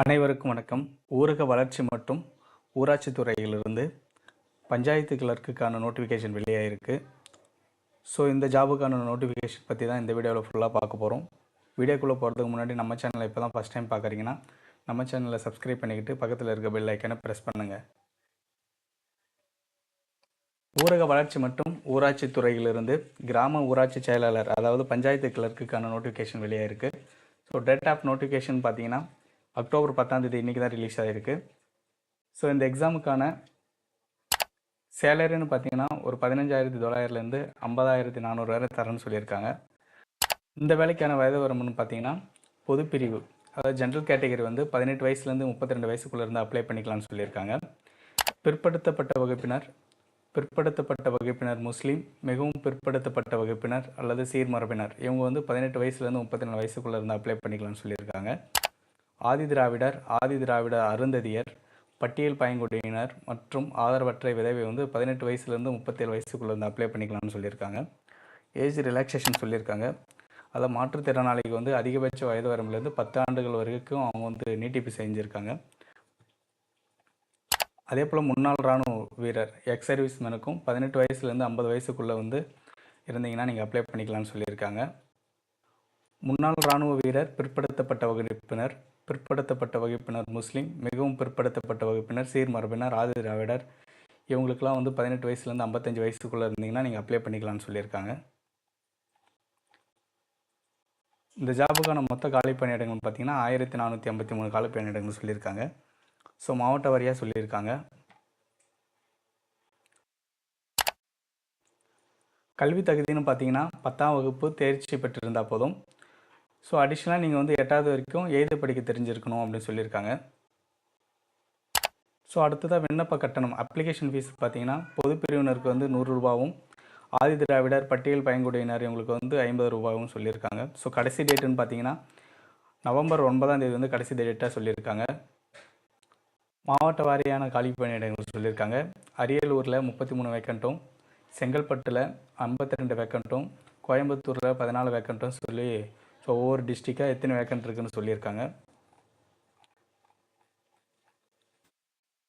அனைவருக்கும் வணக்கம். ஊரக வளர்ச்சி மற்றும் ஊராட்சி துறையிலிருந்து பஞ்சாயத்து கிளர்க்குக்கான நோட்டிஃபிகேஷன் வெளியாகிருக்கு. ஸோ இந்த ஜாபுக்கான நோட்டிஃபிகேஷன் பற்றி தான் இந்த வீடியோவில் ஃபுல்லாக பார்க்க போகிறோம். வீடியோக்குள்ளே போகிறதுக்கு முன்னாடி நம்ம சேனலை இப்போ தான் ஃபஸ்ட் டைம் பார்க்குறீங்கன்னா நம்ம சேனலை சப்ஸ்கிரைப் பண்ணிக்கிட்டு பக்கத்தில் இருக்க பெல் ஐக்கனை ப்ரெஸ் பண்ணுங்கள். ஊரக வளர்ச்சி மற்றும் ஊராட்சி துறையிலிருந்து கிராம ஊராட்சி செயலாளர் அதாவது பஞ்சாயத்து கிளர்க்குக்கான நோட்டிஃபிகேஷன் வெளியாகிருக்கு. ஸோ டேட் ஆஃப் நோட்டிஃபிகேஷன் பார்த்தீங்கன்னா அக்டோபர் 10 இன்றைக்கி தான் ரிலீஸ் ஆகிருக்கு. ஸோ இந்த எக்ஸாமுக்கான சேலரின்னு பார்த்தீங்கன்னா ஒரு 15,900லேருந்து 50,400 வரை தரேன்னு சொல்லியிருக்காங்க. இந்த வேலைக்கான வயது வரம்புன்னு பார்த்தீங்கன்னா பொதுப்பிரிவு அதாவது ஜென்ரல் கேட்டகரி 18 வயசுலேருந்து 32 வயசுக்குள்ளே இருந்து அப்ளை பண்ணிக்கலாம்னு சொல்லியிருக்காங்க. பிற்படுத்தப்பட்ட வகுப்பினர் முஸ்லீம், மிகவும் பிற்படுத்தப்பட்ட வகுப்பினர் அல்லது சீர்மரபினர் இவங்க 18 வயசுலேருந்து 34 வயசுக்குள்ளே இருந்து அப்ளை பண்ணிக்கலாம்னு சொல்லியிருக்காங்க. ஆதி திராவிடர் அருந்ததியர், பட்டியல் பழங்குடியினர் மற்றும் ஆதரவற்ற விதவை 18 வயசுலேருந்து 37 வயசுக்குள்ளே இருந்து அப்ளை பண்ணிக்கலாம்னு சொல்லியிருக்காங்க. ஏஜ் ரிலாக்ஸேஷன் சொல்லியிருக்காங்க. அதில் மாற்றுத்திறனாளிக்கு அதிகபட்ச வயது வரம்புலேருந்து 10 ஆண்டுகள் வரைக்கும் அவங்க நீட்டிப்பு செஞ்சுருக்காங்க. அதே போல் முன்னாள் இராணுவ வீரர் எக்ஸ் சர்வீஸ்மேனுக்கும் 18 வயசுலேருந்து 50 வயசுக்குள்ளே இருந்தீங்கன்னா நீங்கள் அப்ளை பண்ணிக்கலாம்னு சொல்லியிருக்காங்க. முன்னாள் இராணுவ வீரர், பிற்படுத்தப்பட்ட வகுப்பினர் முஸ்லீம், மிகவும் பிற்படுத்தப்பட்ட வகுப்பினர் சீர்மரபினர், ஆதி திராவிடர் இவங்களுக்கெல்லாம் 18 வயசுலேருந்து 55 வயசுக்குள்ளே இருந்தீங்கன்னா நீங்கள் அப்ளை பண்ணிக்கலாம்னு சொல்லியிருக்காங்க. இந்த ஜாபுக்கான மொத்த காலி பணியிடங்கள்னு பார்த்தீங்கன்னா 1453 காலி பணியிடங்கள் சொல்லியிருக்காங்க. ஸோ மாவட்ட வாரியாக சொல்லியிருக்காங்க. கல்வி தகுதின்னு பார்த்தீங்கன்னா 10ஆம் வகுப்பு தேர்ச்சி பெற்றிருந்தால் போதும். ஸோ அடிஷ்னலாக நீங்கள் 8வது வரைக்கும் எழுத படிக்க தெரிஞ்சிருக்கணும் அப்படின்னு சொல்லியிருக்காங்க. ஸோ அடுத்ததாக விண்ணப்ப கட்டணம் அப்ளிகேஷன் ஃபீஸ் பார்த்தீங்கன்னா பொது பிரிவினருக்கு 100 ரூபாவும், ஆதி திராவிடர், பட்டியல் பழங்குடியினர் இவங்களுக்கு 50 ரூபாவும் சொல்லியிருக்காங்க. ஸோ கடைசி டேட்டுன்னு பார்த்தீங்கன்னா நவம்பர் 9 கடைசி டேட்டாக சொல்லியிருக்காங்க. மாவட்ட வாரியான காலி பணியிடங்கள் சொல்லியிருக்காங்க. அரியலூரில் 33 வேக்கண்ட்டும், செங்கல்பட்டில் 52 வேக்கண்ட்டும், கோயம்புத்தூரில் 14 வேக்கண்ட்டும் சொல்லி ஸோ ஒவ்வொரு டிஸ்ட்ரிக்டாக எத்தனை வேக்கண்ட் இருக்குதுன்னு சொல்லியிருக்காங்க.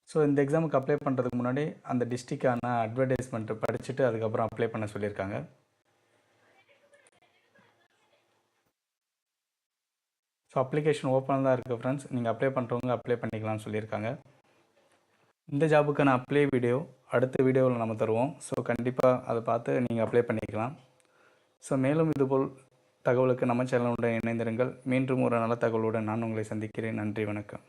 ஸோ இந்த எக்ஸாமுக்கு அப்ளை பண்ணுறதுக்கு முன்னாடி அந்த டிஸ்ட்ரிக்டான அட்வர்டைஸ்மெண்ட்டை படிச்சுட்டு அதுக்கப்புறம் அப்ளை பண்ண சொல்லியிருக்காங்க. ஸோ அப்ளிகேஷன் ஓப்பனாக தான் இருக்குது ஃப்ரெண்ட்ஸ். நீங்கள் அப்ளை பண்ணுறவங்க அப்ளை பண்ணிக்கலாம்னு சொல்லியிருக்காங்க. இந்த ஜாபுக்கான அப்ளை வீடியோ அடுத்த வீடியோவில் நம்ம தருவோம். ஸோ கண்டிப்பாக அதை பார்த்து நீங்கள் அப்ளை பண்ணிக்கலாம். ஸோ மேலும் இதுபோல் தகவலுக்கு நம்ம சேனலுடன் இணைந்திருங்கள். மீண்டும் ஒரு நல்ல தகவலுடன் நான் உங்களை சந்திக்கிறேன். நன்றி, வணக்கம்.